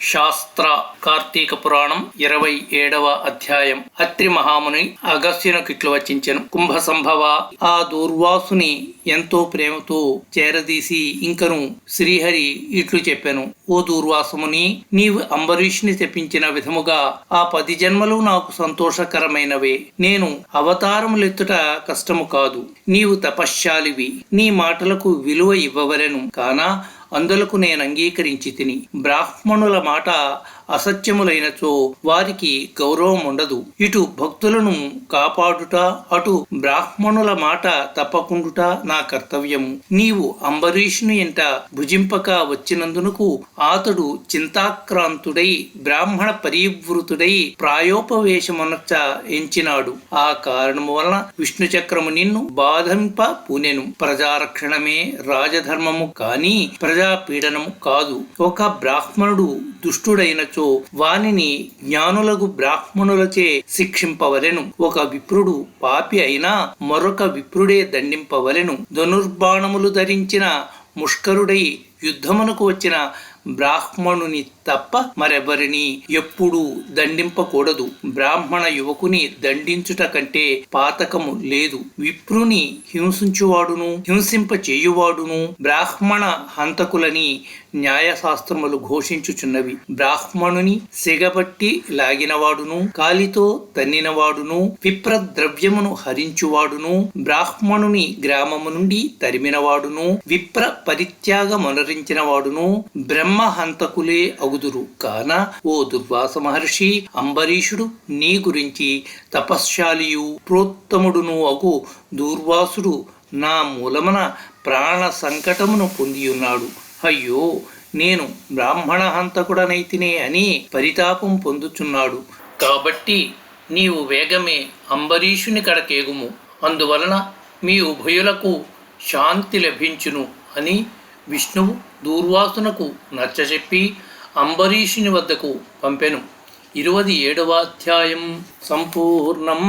శాస్త్ర కార్తీక పురాణం 27వ అధ్యాయం. అత్రి మహాముని అగస్త్యునకిట్లు వచించెను. కుంభ సంభవ ఆ దూర్వాసుని ఎంతో ప్రేమతో చేరదీసి ఇంకను శ్రీహరి ఇట్లు చెప్పెను. ఓ దూర్వాసముని, నీవు అంబరీషుని తెప్పించిన విధముగా ఆ 10 జన్మలు నాకు సంతోషకరమైనవే. నేను అవతారములెత్తుట కష్టము కాదు. నీవు తపశ్శాలివి. నీ మాటలకు విలువ ఇవ్వవలెను. కానా అందులకు నేను అంగీకరించి తిని. బ్రాహ్మణుల మాట అసత్యములైనచో వారికి గౌరవం ఉండదు. ఇటు భక్తులను కాపాడుట, అటు బ్రాహ్మణుల మాట తప్పకుండుట నా కర్తవ్యము. నీవు అంబరీషుని ఎంట భుజింపక వచ్చినందునకు అతడు చింతాక్రాంతుడై బ్రాహ్మణ పరివృతుడై ప్రాయోపవేశమునచ్చ ఎంచినాడు. ఆ కారణము వలన విష్ణు చక్రము నిన్ను బాధింప పూనెను. ప్రజారక్షణమే రాజధర్మము కాని ప్రజాపీడనము కాదు. ఒక బ్రాహ్మణుడు దుష్టుడైనచో వానిని జ్ఞానులకు బ్రాహ్మణులచే శిక్షింపవలెను. ఒక విప్రుడు పాపి అయినా మరొక విప్రుడే దండింపవలెను. ధనుర్బాణములు ధరించిన ముష్కరుడై యుద్ధమునకు వచ్చిన బ్రాహ్మణుని తప్ప మరెవరిని ఎప్పుడూ దండింపకూడదు. బ్రాహ్మణ యువకుని దండించుట కంటే పాతకము లేదు. విప్రుని హింసించువాడును హింసింప చేయువాడును బ్రాహ్మణ హంతకులని న్యాయశాస్త్రములు ఘోషించుచున్నవి. బ్రాహ్మణుని సిగబట్టి లాగినవాడును కాలితో తన్నినవాడును విప్ర ద్రవ్యమును హరించువాడును బ్రాహ్మణుని గ్రామము నుండి తరిమినవాడును విప్ర పరిత్యాగమనరించిన వాడును బ్రహ్మహంతకులే అగుదురు. కాన ఓ దుర్వాస మహర్షి, అంబరీషుడు నీ గురించి తపశ్శాలియు ప్రోత్తముడును అగు దూర్వాసుడు నా మూలమున ప్రాణ సంకటమును పొందియున్నాడు. అయ్యో, నేను బ్రాహ్మణ హంతకుడనైతినే అని పరితాపం పొందుచున్నాడు. కాబట్టి నీవు వేగమే అంబరీషుని కడకేగుము. అందువలన మీ ఉభయులకు శాంతి లభించును అని విష్ణువు దూర్వాసునకు నచ్చచెప్పి అంబరీషుని వద్దకు పంపెను. 27వ అధ్యాయం సంపూర్ణం.